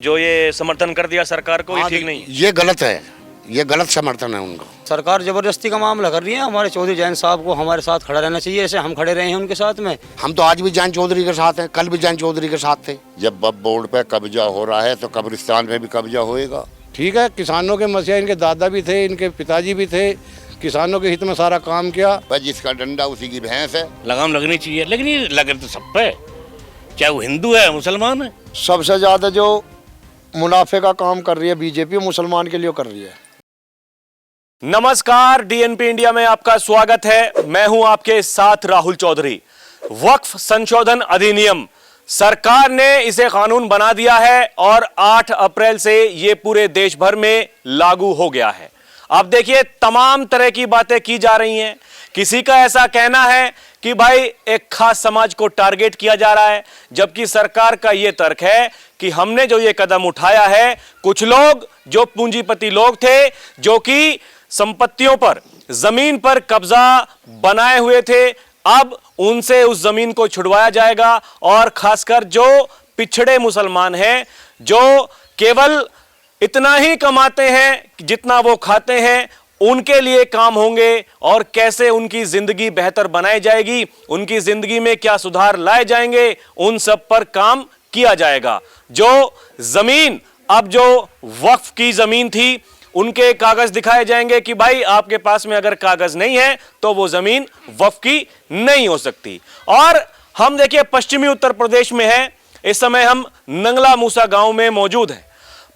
जो ये समर्थन कर दिया सरकार को, ये ठीक नहीं है। ये गलत है, ये गलत समर्थन है उनका। सरकार जबरदस्ती का मामला कर रही है। हमारे चौधरी जैन साहब को हमारे साथ खड़ा रहना चाहिए, ऐसे हम खड़े रहे हैं उनके साथ में। हम तो आज भी जैन चौधरी के साथ हैं, कल भी जैन चौधरी के साथ थे। जब वक्फ बोर्ड पे कब्जा हो रहा है तो कब्रिस्तान पे भी कब्जा होएगा। ठीक है, किसानों के मसले, इनके दादा भी थे, इनके पिताजी भी थे, किसानों के हित में सारा काम किया। बस जिसका डंडा उसी की भैंस है। लगाम लगनी चाहिए, लेकिन ये लगे तो सब पे, चाहे वो हिंदू है मुसलमान है। सबसे ज्यादा जो मुनाफे का काम कर रही है बीजेपी, मुसलमान के लिए कर रही है। नमस्कार, डीएनपी इंडिया में आपका स्वागत है। मैं हूं आपके साथ राहुल चौधरी। वक्फ संशोधन अधिनियम, सरकार ने इसे कानून बना दिया है और 8 अप्रैल से ये पूरे देश भर में लागू हो गया है। अब देखिए, तमाम तरह की बातें की जा रही हैं। किसी का ऐसा कहना है कि भाई एक खास समाज को टारगेट किया जा रहा है, जबकि सरकार का यह तर्क है कि हमने जो ये कदम उठाया है, कुछ लोग जो पूंजीपति लोग थे, जो कि संपत्तियों पर, जमीन पर कब्जा बनाए हुए थे, अब उनसे उस जमीन को छुड़वाया जाएगा। और खासकर जो पिछड़े मुसलमान हैं, जो केवल इतना ही कमाते हैं जितना वो खाते हैं, उनके लिए काम होंगे और कैसे उनकी जिंदगी बेहतर बनाई जाएगी, उनकी जिंदगी में क्या सुधार लाए जाएंगे, उन सब पर काम किया जाएगा। जो जमीन अब जो वक्फ की जमीन थी, उनके कागज दिखाए जाएंगे कि भाई आपके पास में अगर कागज नहीं है तो वो जमीन वक्फ की नहीं हो सकती। और हम देखिए पश्चिमी उत्तर प्रदेश में हैं, इस समय हम नंगला मूसा गांव में मौजूद हैं।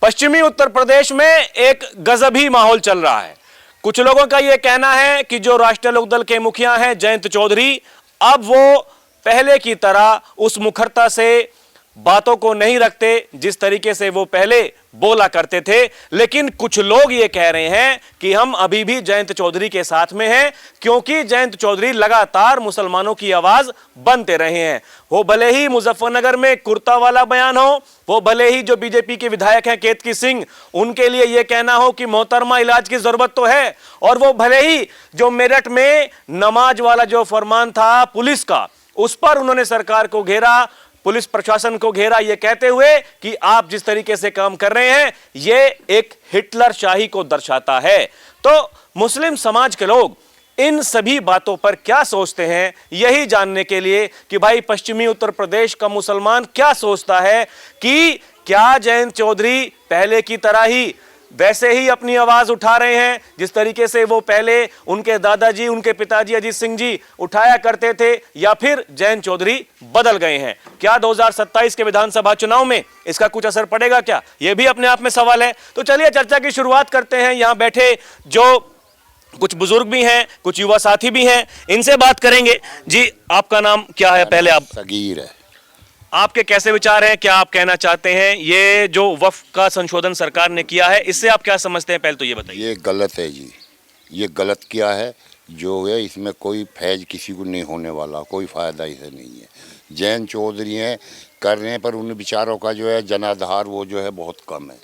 पश्चिमी उत्तर प्रदेश में एक गजबी माहौल चल रहा है। कुछ लोगों का यह कहना है कि जो राष्ट्रीय लोकदल के मुखिया हैं जयंत चौधरी, अब वो पहले की तरह उस मुखरता से बातों को नहीं रखते जिस तरीके से वो पहले बोला करते थे। लेकिन कुछ लोग ये कह रहे हैं कि हम अभी भी जयंत चौधरी के साथ में हैं, क्योंकि जयंत चौधरी लगातार मुसलमानों की आवाज बनते रहे हैं। वो भले ही मुजफ्फरनगर में कुर्ता वाला बयान हो, वो भले ही जो बीजेपी के विधायक हैं केतकी सिंह, उनके लिए यह कहना हो कि मोहतरमा इलाज की जरूरत तो है, और वो भले ही जो मेरठ में नमाज वाला जो फरमान था पुलिस का, उस पर उन्होंने सरकार को घेरा, पुलिस प्रशासन को घेरा, यह कहते हुए कि आप जिस तरीके से काम कर रहे हैं यह एक हिटलर शाही को दर्शाता है। तो मुस्लिम समाज के लोग इन सभी बातों पर क्या सोचते हैं, यही जानने के लिए कि भाई पश्चिमी उत्तर प्रदेश का मुसलमान क्या सोचता है, कि क्या जयंत चौधरी पहले की तरह ही वैसे ही अपनी आवाज उठा रहे हैं जिस तरीके से वो पहले उनके दादाजी, उनके पिताजी अजीत सिंह जी उठाया करते थे, या फिर जयंत चौधरी बदल गए हैं। क्या 2027 के विधानसभा चुनाव में इसका कुछ असर पड़ेगा क्या, यह भी अपने आप में सवाल है। तो चलिए चर्चा की शुरुआत करते हैं। यहां बैठे जो कुछ बुजुर्ग भी हैं, कुछ युवा साथी भी हैं, इनसे बात करेंगे। जी, आपका नाम क्या है? पहले आप। सगीर है। आपके कैसे विचार हैं, क्या आप कहना चाहते हैं? ये जो वक्फ का संशोधन सरकार ने किया है, इससे आप क्या समझते हैं, पहले तो ये बताइए। ये गलत है जी, ये गलत किया है। जो है इसमें कोई फैज किसी को नहीं होने वाला, कोई फ़ायदा इसे नहीं है। जैन चौधरी हैं कर रहे हैं, पर उन बेचारों का जो है जनाधार वो जो है बहुत कम है।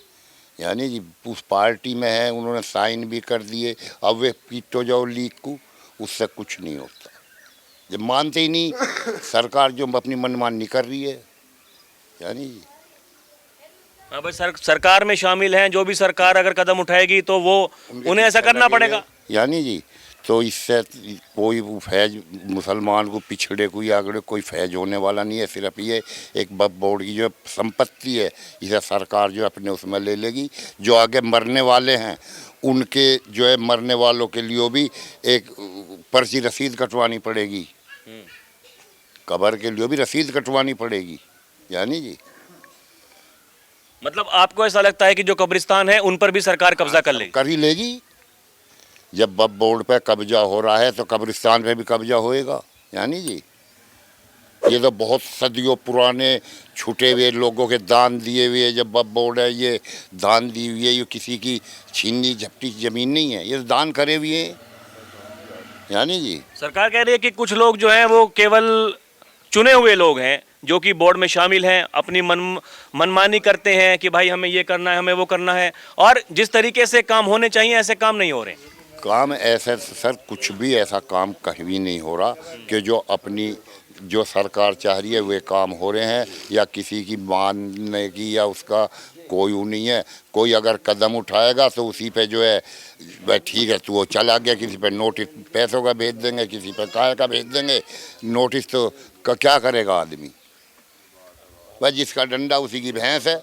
यानी जी उस पार्टी में है, उन्होंने साइन भी कर दिए, अब वे पीटो जाओ लीक को, उससे कुछ नहीं होता। जब मानते ही नहीं, सरकार जो अपनी मनमानी कर रही है, यानी हाँ भाई, सरकार में शामिल हैं, जो भी सरकार अगर कदम उठाएगी तो वो उन्हें ऐसा करना पड़ेगा। यानी जी तो इससे कोई फैज मुसलमान को, पिछड़े को या अगर कोई फैज होने वाला नहीं है। सिर्फ ये एक वक्फ बोर्ड की जो संपत्ति है, इसे सरकार जो अपने उसमें ले लेगी। जो आगे मरने वाले हैं उनके जो है, मरने वालों के लिए भी एक पर्ची रसीद कटवानी पड़ेगी, कब्र के लिए भी रसीद कटवानी पड़ेगी। यानी जी मतलब आपको ऐसा लगता है कि जो कब्रिस्तान है उन पर भी सरकार कब्जा कर लेगी? कर ही लेगी। जब वक्फ बोर्ड पे कब्जा हो रहा है तो कब्रिस्तान पे भी कब्जा होएगा। यानी जी ये तो बहुत सदियों पुराने छूटे हुए लोगों के दान दिए हुए जब वक्फ बोर्ड है, ये दान दी हुई है, ये किसी की छीनी झपटी ज़मीन नहीं है, ये दान करे हुए हैं। यानी जी सरकार कह रही है कि कुछ लोग जो हैं वो केवल चुने हुए लोग हैं, जो कि बोर्ड में शामिल हैं, अपनी मनमानी करते हैं कि भाई हमें ये करना है, हमें वो करना है, और जिस तरीके से काम होने चाहिए ऐसे काम नहीं हो रहे। काम ऐसे सर कुछ भी ऐसा काम कहीं भी नहीं हो रहा कि जो अपनी जो सरकार चाह रही है वे काम हो रहे हैं, या किसी की मानने की या उसका कोई वो नहीं है। कोई अगर कदम उठाएगा तो उसी पे जो है भाई ठीक है, तो वो चला गया, किसी पे नोटिस पैसों का भेज देंगे, किसी पे काय का भेज देंगे नोटिस, तो क्या करेगा आदमी? भाई जिसका डंडा उसी की भैंस है।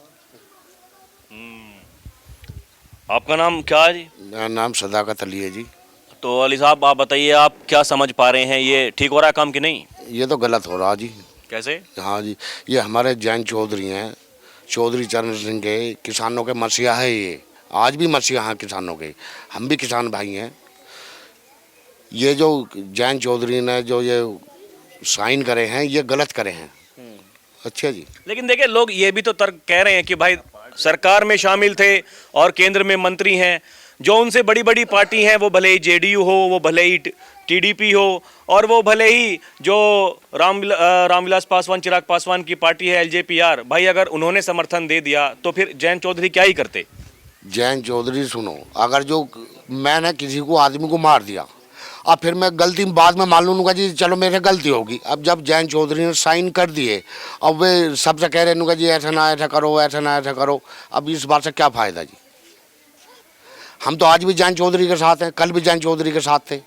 आपका नाम क्या है जी? मेरा नाम सदाकत अली है जी। तो अली साहब आप बताइए, आप क्या समझ पा रहे हैं, ये ठीक हो रहा है काम कि नहीं? ये तो गलत हो रहा जी। कैसे? हाँ जी, ये हमारे जैन चौधरी हैं, चौधरी चरण सिंह के, किसानों के मसीहा है ये, आज भी मसीहा हैं किसानों के, हम भी किसान भाई हैं। ये जो जैन चौधरी ने जो ये साइन करे हैं, ये गलत करे हैं। अच्छा जी, लेकिन देखिए, लोग ये भी तो तर्क कह रहे हैं कि भाई सरकार में शामिल थे और केंद्र में मंत्री हैं, जो उनसे बड़ी बड़ी पार्टी हैं, वो भले ही जेडीयू हो, वो भले ही टीडीपी हो, और वो भले ही जो रामविलास पासवान, चिराग पासवान की पार्टी है एलजेपीआर, भाई अगर उन्होंने समर्थन दे दिया तो फिर जैन चौधरी क्या ही करते? जैन चौधरी सुनो, अगर जो मैंने किसी को आदमी को मार दिया, अब फिर मैं गलती बाद में मान लूँगा जी, चलो मेरे गलती होगी। अब जब जैन चौधरी ने साइन कर दिए, अब वे सबसे कह रहे हैं जी ऐसा ना ऐसा करो, ऐसा ना ऐसा करो, अब इस बात से क्या फ़ायदा जी? हम तो आज भी जैन चौधरी के साथ हैं, कल भी जैन चौधरी के साथ थे।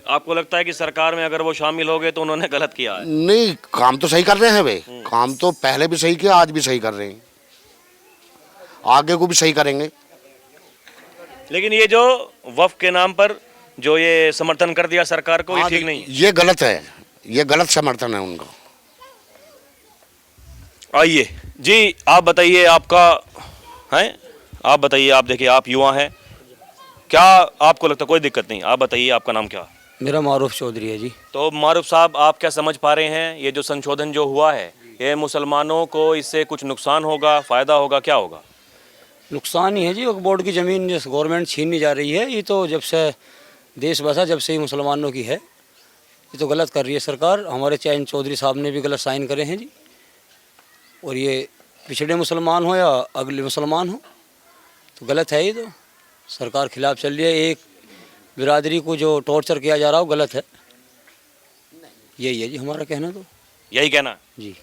आपको लगता है कि सरकार में अगर वो शामिल हो गए तो उन्होंने गलत किया है? नहीं, काम तो सही कर रहे हैं वे, काम तो पहले भी सही किया, आज भी सही कर रहे हैं, आगे को भी सही करेंगे। लेकिन ये जो वक्फ के नाम पर जो ये समर्थन कर दिया सरकार को, ये ठीक नहीं है। ये गलत है, ये गलत समर्थन है उनका। आइए जी, आप बताइए, आपका है, आप बताइए, आप देखिए, आप युवा हैं, क्या आपको लगता है? कोई दिक्कत नहीं, आप बताइए आपका नाम क्या? मेरा मारूफ चौधरी है जी। तो मारूफ साहब, आप क्या समझ पा रहे हैं, ये जो संशोधन जो हुआ है, ये मुसलमानों को इससे कुछ नुकसान होगा, फ़ायदा होगा, क्या होगा? नुकसान ही है जी, वक्फ बोर्ड की ज़मीन जिस गवर्नमेंट छीनने जा रही है, ये तो जब से देश बसा जब से ही मुसलमानों की है, ये तो गलत कर रही है सरकार। हमारे जैन चौधरी साहब ने भी गलत साइन करे हैं जी, और ये पिछड़े मुसलमान हो या अगले मुसलमान हो, तो गलत है। ये तो सरकार खिलाफ चल रही है, एक बिरादरी को जो टॉर्चर किया जा रहा हो, गलत है। यही है जी हमारा कहना, तो यही कहना जी।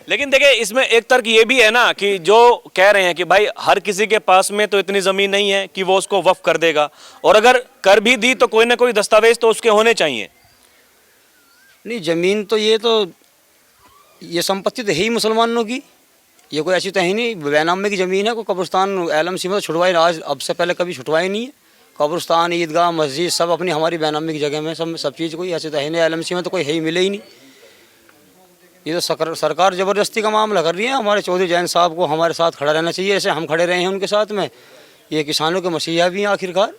लेकिन देखिए, इसमें एक तर्क ये भी है ना कि जो कह रहे हैं कि भाई हर किसी के पास में तो इतनी ज़मीन नहीं है कि वो उसको वक्फ कर देगा, और अगर कर भी दी तो कोई ना कोई दस्तावेज तो उसके होने चाहिए। नहीं, ज़मीन तो ये संपत्ति तो है ही मुसलमानों की, ये कोई ऐसी तो है नहीं बेनामे की ज़मीन है। कोई कब्रिस्तान LMC में तो छुटवाई, आज अब से पहले कभी छुटवाई नहीं है। कब्रिस्तान, ईदगाह, मस्जिद सब अपनी हमारी बेनामी की जगह में, सब चीज़ कोई ऐसे तो है नहीं। LMC में तो कोई है ही, मिले ही नहीं। ये तो सरकार ज़बरदस्ती का मामला कर रही है। हमारे चौधरी जैन साहब को हमारे साथ खड़ा रहना चाहिए, ऐसे हम खड़े रहे हैं उनके साथ में। ये किसानों के मसीहा भी हैं आखिरकार,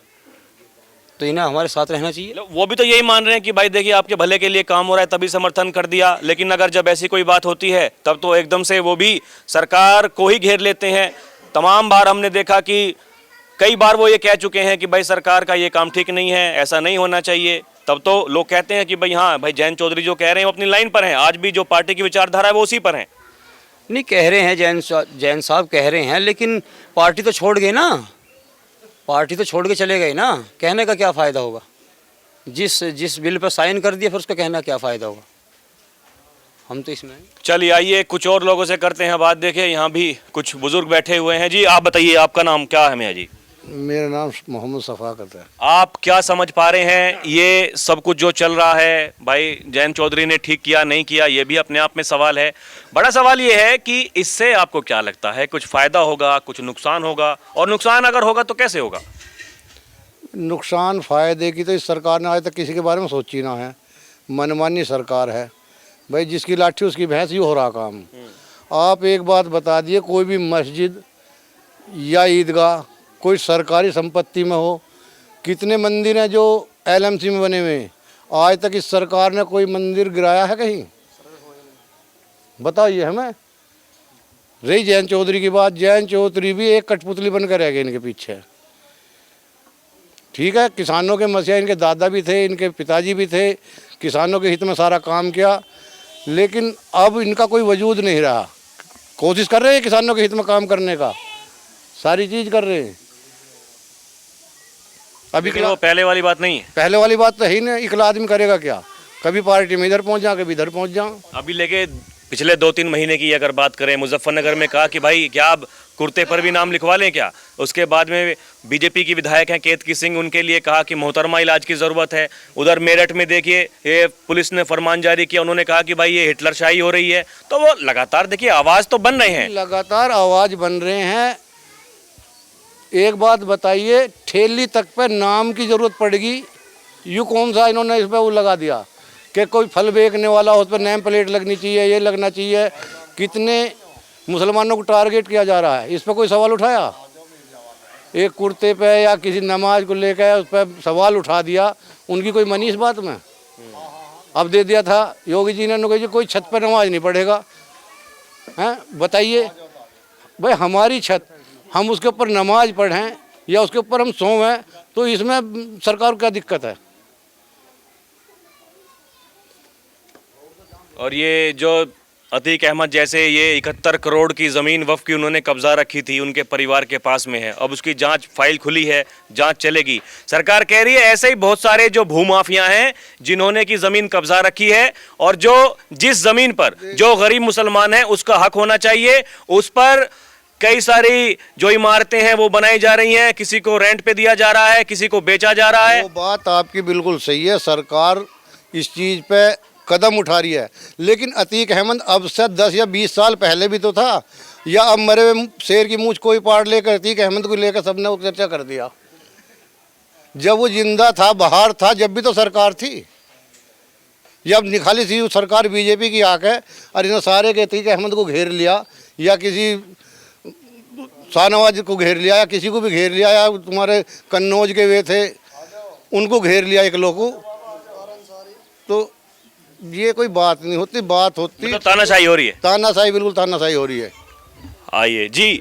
तो इन्हें हमारे साथ रहना चाहिए। वो भी तो यही मान रहे हैं कि भाई देखिए, आपके भले के लिए काम हो रहा है तभी समर्थन कर दिया, लेकिन अगर जब ऐसी कोई बात होती है तब तो एकदम से वो भी सरकार को ही घेर लेते हैं। तमाम बार हमने देखा कि कई बार वो ये कह चुके हैं कि भाई सरकार का ये काम ठीक नहीं है, ऐसा नहीं होना चाहिए। तब तो लोग कहते हैं कि भाई हाँ भाई, जैन चौधरी जो कह रहे हैं वो अपनी लाइन पर हैं, आज भी जो पार्टी की विचारधारा है वो उसी पर हैं। नहीं, कह रहे हैं जैन साहब कह रहे हैं, लेकिन पार्टी तो छोड़ गए ना, पार्टी तो छोड़ के चले गए ना। कहने का क्या फ़ायदा होगा? जिस बिल पर साइन कर दिया, फिर उसका कहना क्या फ़ायदा होगा? हम तो इसमें। चलिए आइए कुछ और लोगों से करते हैं बात। देखें, यहाँ भी कुछ बुजुर्ग बैठे हुए हैं। जी आप बताइए, आपका नाम क्या है? मियाँ जी, मेरा नाम मोहम्मद सफ़ाकत है। आप क्या समझ पा रहे हैं ये सब कुछ जो चल रहा है? भाई जैन चौधरी ने ठीक किया नहीं किया, ये भी अपने आप में सवाल है। बड़ा सवाल ये है कि इससे आपको क्या लगता है, कुछ फ़ायदा होगा, कुछ नुकसान होगा, और नुकसान अगर होगा तो कैसे होगा? नुकसान फ़ायदे की तो इस सरकार ने आज तक किसी के बारे में सोची ना है। मनमानी सरकार है भाई, जिसकी लाठी उसकी भैंस, ही हो रहा काम। आप एक बात बता दिए, कोई भी मस्जिद या ईदगाह कोई सरकारी संपत्ति में हो, कितने मंदिर हैं जो LMC में बने हुए हैं, आज तक इस सरकार ने कोई मंदिर गिराया है कहीं? बताइए हमें। रही जैन चौधरी की बात, जैन चौधरी भी एक कठपुतली बनकर रह गए इनके पीछे। ठीक है, किसानों के मसीहा इनके दादा भी थे, इनके पिताजी भी थे, किसानों के हित में सारा काम किया, लेकिन अब इनका कोई वजूद नहीं रहा। कोशिश कर रहे हैं किसानों के हित में काम करने का, सारी चीज़ कर रहे हैं। अभी वो पहले वाली बात नहीं है। पहले वाली बात तो है ही नहीं। इकला आदमी करेगा क्या? कभी पार्टी में इधर पहुंच जाओ, कभी इधर पहुंच जाओ। अभी लेके पिछले 2-3 महीने की अगर बात करें, मुजफ्फरनगर में कहा कि भाई क्या अब कुर्ते पर भी नाम लिखवा लें क्या? उसके बाद में बीजेपी की विधायक हैं केतकी सिंह, उनके लिए कहा कि मोहतरमा इलाज की ज़रूरत है। उधर मेरठ में देखिए ये पुलिस ने फरमान जारी किया, उन्होंने कहा कि भाई ये हिटलरशाही हो रही है। तो वो लगातार देखिए आवाज़ तो बन रहे हैं, लगातार आवाज बन रहे हैं। एक बात बताइए, ठेली तक पे नाम की जरूरत पड़ेगी, यूँ कौन सा इन्होंने इस पर वो लगा दिया कि कोई फल बेचने वाला हो, उस पर नेम प्लेट लगनी चाहिए, ये लगना चाहिए। कितने मुसलमानों को टारगेट किया जा रहा है, इस पर कोई सवाल उठाया? एक कुर्ते पे या किसी नमाज को लेकर उस पर सवाल उठा दिया, उनकी कोई मनी इस बात में? अब दे दिया था योगी जी ने कहा कोई छत पर नमाज नहीं पढ़ेगा। हैं बताइए भाई, हमारी छत, हम उसके ऊपर नमाज पढ़ें या उसके ऊपर हम सोएं, तो इसमें सरकार को क्या दिक्कत है? और ये जो अतीक अहमद जैसे ये 71 करोड़ की ज़मीन वक्फ की उन्होंने कब्जा रखी थी, उनके परिवार के पास में है, अब उसकी जांच फाइल खुली है, जांच चलेगी। सरकार कह रही है ऐसे ही बहुत सारे जो भूमाफिया हैं जिन्होंने की ज़मीन कब्जा रखी है, और जो जिस ज़मीन पर जो गरीब मुसलमान है उसका हक होना चाहिए, उस पर कई सारी जो इमारतें हैं वो बनाई जा रही हैं, किसी को रेंट पे दिया जा रहा है, किसी को बेचा जा रहा है। वो बात आपकी बिल्कुल सही है, सरकार इस चीज़ पे कदम उठा रही है, लेकिन अतीक अहमद अब से 10 या 20 साल पहले भी तो था, या अब मरे हुए शेर की मूंछ कोई पाड़ लेकर अतीक अहमद को लेकर सबने चर्चा कर दिया? जब वो जिंदा था, बाहर था, जब भी तो सरकार थी। जब निखाली सी सरकार बीजेपी की आके और इन्होंने सारे के अतीक अहमद को घेर लिया, या किसी शाहनवाज को घेर लिया, या किसी को भी घेर लिया, या तुम्हारे कन्नौज के वे थे उनको घेर लिया एक लोग को, तो ये कोई बात नहीं होती। बात होती मतलब तानाशाही हो रही है। तानाशाही, बिल्कुल तानाशाही हो रही है। आइए जी,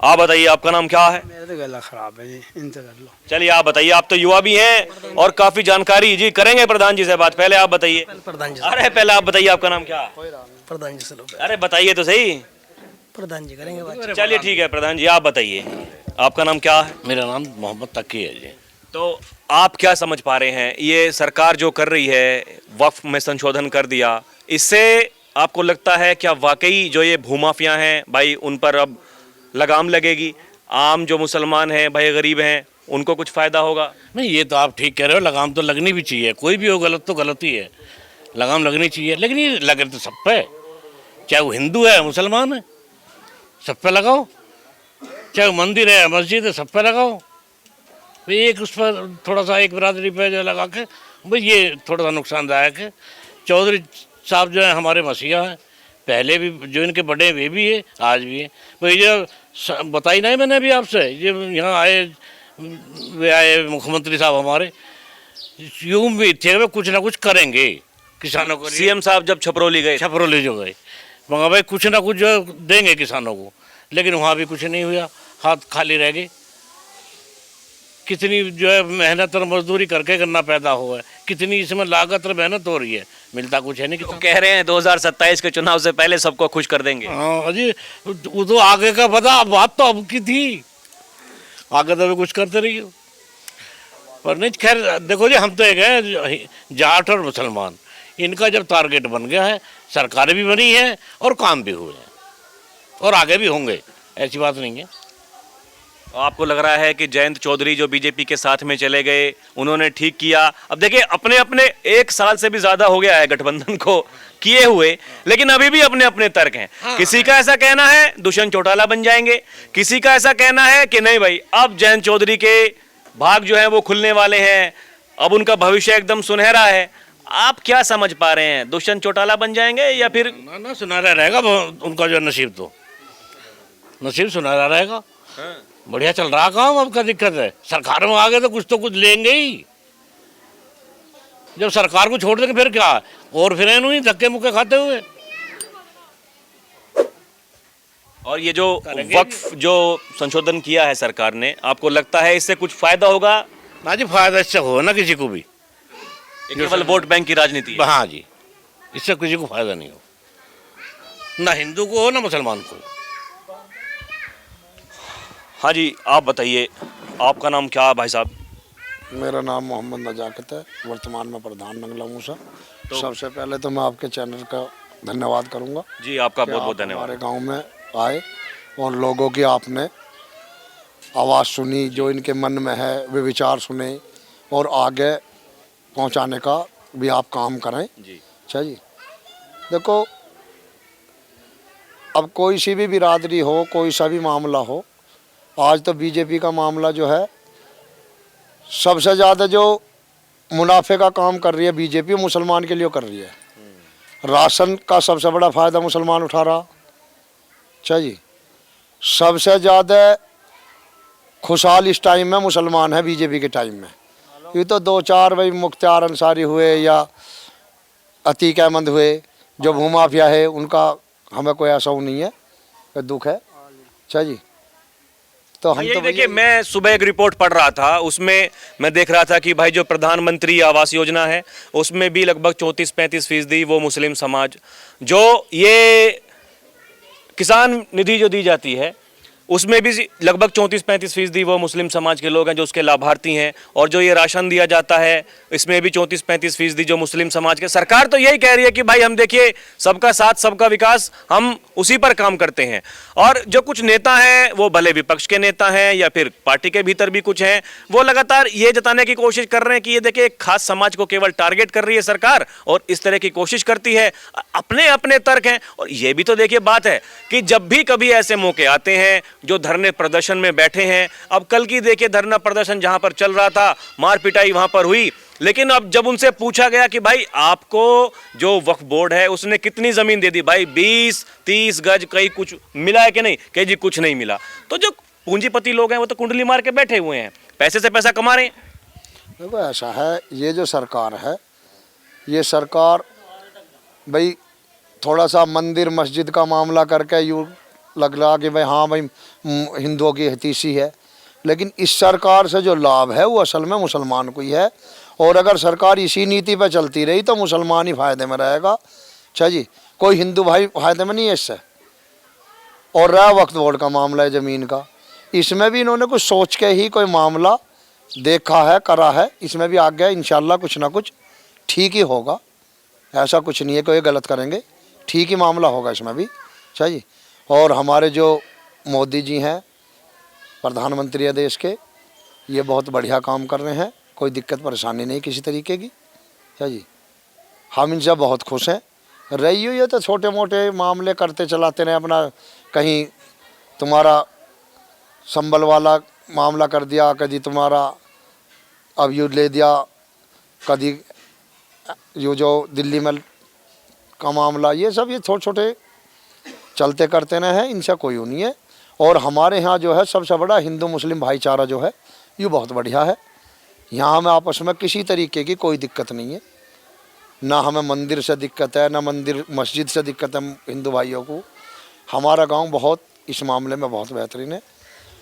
आप बताइए आपका नाम क्या है? मेरा तो गला खराब है जी, इनसे कर लो। चलिए आप बताइए, आप तो युवा भी हैं और काफी जानकारी जी करेंगे प्रधान जी से बात। पहले आप बताइए। प्रधान जी, अरे पहले आप बताइए आपका नाम क्या है? प्रधान जी से लो। अरे बताइए तो सही। प्रधान जी करेंगे बात। चलिए ठीक है प्रधान जी, आप बताइए आपका नाम क्या है? मेरा नाम मोहम्मद तकी है जी। तो आप क्या समझ पा रहे हैं, ये सरकार जो कर रही है, वक्फ में संशोधन कर दिया, इससे आपको लगता है क्या वाकई जो ये भूमाफिया हैं भाई उन पर अब लगाम लगेगी? आम जो मुसलमान हैं भाई, गरीब हैं, उनको कुछ फ़ायदा होगा? नहीं, ये तो आप ठीक कह रहे हो, लगाम तो लगनी भी चाहिए। कोई भी हो गलत तो गलत ही है, लगाम लगनी चाहिए। लेकिन ये लगे तो सब पे, चाहे वो हिंदू है मुसलमान है, सब पे लगाओ। चाहे वो मंदिर है मस्जिद है, सब पे लगाओ। भाई एक उस पर थोड़ा सा एक बिरादरी पे जो लगा के, भाई ये थोड़ा सा नुकसानदायक है। चौधरी साहब जो है हमारे मसीहा हैं, पहले भी जो इनके बड़े हैं वे भी है, आज भी है। भाई जो बताई नहीं मैंने अभी आपसे, ये यहाँ आए, वे आए मुख्यमंत्री साहब हमारे, यूँ उम्मीद थे वे कुछ ना कुछ करेंगे किसानों को। सीएम साहब जब छपरौली गए, छपरौली जो गए, मगर भाई कुछ ना कुछ जो देंगे किसानों को, लेकिन वहाँ भी कुछ नहीं हुआ, हाथ खाली रह गए। कितनी जो है मेहनत और मजदूरी करके करना पैदा हुआ है, कितनी इसमें लागत और मेहनत हो रही है, मिलता कुछ है नहीं। तो कह रहे हैं 2027 के चुनाव से पहले सबको खुश कर देंगे। हाँ जी, वो तो आगे का पता, बात तो अब की थी, आगे तो भी कुछ करते रही हो। पर नहीं, खैर देखो जी, हम तो एक हैं जाट और मुसलमान, इनका जब टारगेट बन गया है, सरकारें भी बनी है और काम भी हुए हैं और आगे भी होंगे, ऐसी बात नहीं है। आपको लग रहा है कि जयंत चौधरी जो बीजेपी के साथ में चले गए, उन्होंने ठीक किया? अब देखिए अपने अपने 1 साल से भी ज्यादा हो गया है गठबंधन को किए हुए, लेकिन अभी भी अपने अपने तर्क हैं। किसी का ऐसा कहना है दुष्यंत चौटाला बन जाएंगे, किसी का ऐसा कहना है कि नहीं भाई अब जयंत चौधरी के भाग जो है वो खुलने वाले हैं, अब उनका भविष्य एकदम सुनहरा है। आप क्या समझ पा रहे हैं, दुष्यंत चौटाला बन जाएंगे या फिर? ना सुनहरा रहेगा उनका जो नसीब, तो नसीब सुनहरा रहेगा। बढ़िया चल रहा काम, अब क्या दिक्कत है? सरकार में आ गए तो कुछ लेंगे ही। जब सरकार को छोड़ देंगे फिर क्या, और फिर नहीं धक्के मुक्के खाते हुए। और ये जो वक्फ जो संशोधन किया है सरकार ने, आपको लगता है इससे कुछ फायदा होगा? ना जी, फायदा इससे हो ना किसी को भी, केवल वोट बैंक की राजनीति है। हाँ जी, इससे किसी को फायदा नहीं हो, ना हिंदू को हो ना मुसलमान को। हाँ जी, आप बताइए आपका नाम क्या है भाई साहब? मेरा नाम मोहम्मद नजाकत है, वर्तमान में प्रधान नंगला मूसा। सबसे पहले तो मैं आपके चैनल का धन्यवाद करूंगा जी, आपका कि बहुत बहुत आप धन्यवाद। हमारे गांव में आए और लोगों की आपने आवाज़ सुनी, जो इनके मन में है वे विचार सुने और आगे पहुंचाने का भी आप काम करें जी। अच्छा जी। देखो, अब कोई सी भी बिरादरी हो, कोई सा भी मामला हो, आज तो बीजेपी का मामला जो है सबसे ज़्यादा जो मुनाफे का काम कर रही है बीजेपी, मुसलमान के लिए कर रही है। राशन का सबसे बड़ा फ़ायदा मुसलमान उठा रहा। अच्छा जी, सबसे ज़्यादा खुशहाल इस टाइम में मुसलमान है बीजेपी के टाइम में। ये तो दो चार भाई मुख्तार अंसारी हुए या अतीक अहमद हुए जो भूमाफिया है, उनका हमें कोई ऐसा वो नहीं है, कोई दुख है। अच्छा जी, तो हम यही तो देखिए, मैं सुबह एक रिपोर्ट पढ़ रहा था, उसमें मैं देख रहा था कि भाई जो प्रधानमंत्री आवास योजना है उसमें भी लगभग 34-35% वो मुस्लिम समाज, जो ये किसान निधि जो दी जाती है उसमें भी लगभग 34-35% वो मुस्लिम समाज के लोग हैं जो उसके लाभार्थी हैं, और जो ये राशन दिया जाता है इसमें भी 34-35% जो मुस्लिम समाज के। सरकार तो यही कह रही है कि भाई हम देखिए सबका साथ सबका विकास, हम उसी पर काम करते हैं। और जो कुछ नेता हैं वो भले विपक्ष के नेता हैं या फिर पार्टी के भीतर भी कुछ हैं, वो लगातार ये जताने की कोशिश कर रहे हैं कि ये देखिए एक खास समाज को केवल टारगेट कर रही है सरकार और इस तरह की कोशिश करती है। अपने अपने तर्क हैं। और ये भी तो देखिए बात है कि जब भी कभी ऐसे मौके आते हैं जो धरने प्रदर्शन में बैठे हैं, अब कल की देखिए धरना प्रदर्शन जहां पर चल रहा था, मार पिटाई वहां पर हुई, लेकिन अब जब उनसे पूछा गया कि भाई आपको जो वक्फ बोर्ड है उसने कितनी जमीन दे दी, भाई 20-30 गज, कहीं कुछ मिला है कि नहीं, कहीं जी कुछ नहीं मिला। तो जो पूंजीपति लोग हैं वो तो कुंडली मार के बैठे हुए हैं, पैसे से पैसा कमा रहे हैं। देखो ऐसा है, ये जो सरकार है, ये सरकार भाई थोड़ा सा मंदिर मस्जिद का मामला करके यूँ लग रहा कि भाई हाँ भाई हिंदुओं की हतीसी है, लेकिन इस सरकार से जो लाभ है वो असल में मुसलमान को ही है। और अगर सरकार इसी नीति पर चलती रही तो मुसलमान ही फायदे में रहेगा। अच्छा जी, कोई हिंदू भाई फायदे में नहीं है इससे। और रहा वक्फ बोर्ड का मामला है ज़मीन का, इसमें भी इन्होंने कुछ सोच के ही कोई मामला देखा है, करा है, इसमें भी आ गया। इंशाल्लाह कुछ ना कुछ ठीक ही होगा, ऐसा कुछ नहीं है कोई गलत करेंगे, ठीक ही मामला होगा इसमें भी। अच्छा जी, और हमारे जो मोदी जी हैं प्रधानमंत्री है देश के, ये बहुत बढ़िया काम कर रहे हैं, कोई दिक्कत परेशानी नहीं किसी तरीके की। अच्छा जी, हम इनसे बहुत खुश हैं। रही हुई है तो छोटे मोटे मामले करते चलाते रहे अपना, कहीं तुम्हारा संबल वाला मामला कर दिया, कभी तुम्हारा अब यू ले दिया, कभी ये जो दिल्ली में का मामला, ये सब ये छोटे छोटे चलते करते रहे हैं, इनसे कोई वो नहीं है। और हमारे यहाँ जो है सबसे बड़ा हिंदू मुस्लिम भाईचारा जो है ये बहुत बढ़िया है। यहाँ हमें आपस में किसी तरीके की कोई दिक्कत नहीं है, ना हमें मंदिर से दिक्कत है, ना मंदिर मस्जिद से दिक्कत है हिंदू भाइयों को। हमारा गांव बहुत इस मामले में बहुत बेहतरीन है।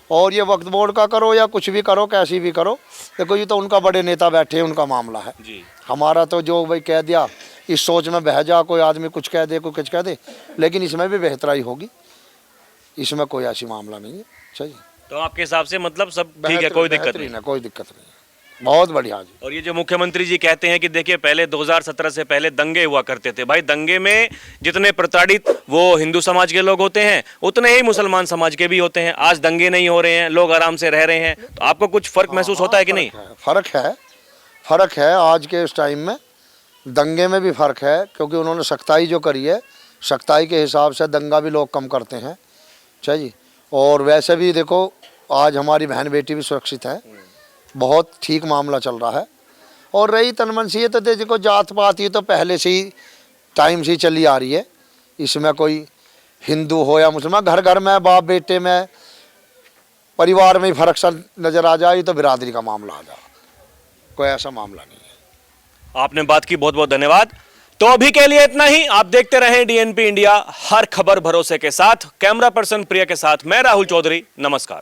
और ये वक्फ बोर्ड का करो या कुछ भी करो, कैसी भी करो, देखो ये तो उनका बड़े नेता बैठे हैं, उनका मामला है जी। हमारा तो जो भाई कह दिया इस सोच में बह जा, कोई आदमी कुछ कह दे, कोई कुछ कह दे, लेकिन इसमें भी बेहतराई होगी, इसमें कोई ऐसी मामला नहीं है। अच्छा जी, तो आपके हिसाब से मतलब सब ठीक है, कोई दिक्कत नहीं। कोई दिक्कत नहीं, बहुत बढ़िया जी। और ये जो मुख्यमंत्री जी कहते हैं कि देखिए पहले 2017 से पहले दंगे हुआ करते थे, भाई दंगे में जितने प्रताड़ित वो हिंदू समाज के लोग होते हैं उतने ही मुसलमान समाज के भी होते हैं। आज दंगे नहीं हो रहे हैं, लोग आराम से रह रहे हैं, तो आपको कुछ फर्क महसूस होता है कि नहीं? फ़र्क है आज के इस टाइम में, दंगे में भी फ़र्क है, क्योंकि उन्होंने सख्ताई जो करी है, सख्ताई के हिसाब से दंगा भी लोग कम करते हैं। अच्छा जी, और वैसे भी देखो आज हमारी बहन बेटी भी सुरक्षित है, बहुत ठीक मामला चल रहा है। और रही तनमनसी तो देखो जात पात ये तो पहले से ही टाइम से ही चली आ रही है, इसमें कोई हिंदू हो या मुसलमान, घर घर में बाप बेटे में परिवार में ही फ़र्क सा नज़र आ जाए तो बिरादरी का मामला आ जाए, कोई ऐसा मामला नहीं है। आपने बात की, बहुत बहुत धन्यवाद। तो अभी के लिए इतना ही। आप देखते रहें डीएनपी इंडिया, हर खबर भरोसे के साथ। कैमरा पर्सन प्रिया के साथ मैं राहुल चौधरी, नमस्कार।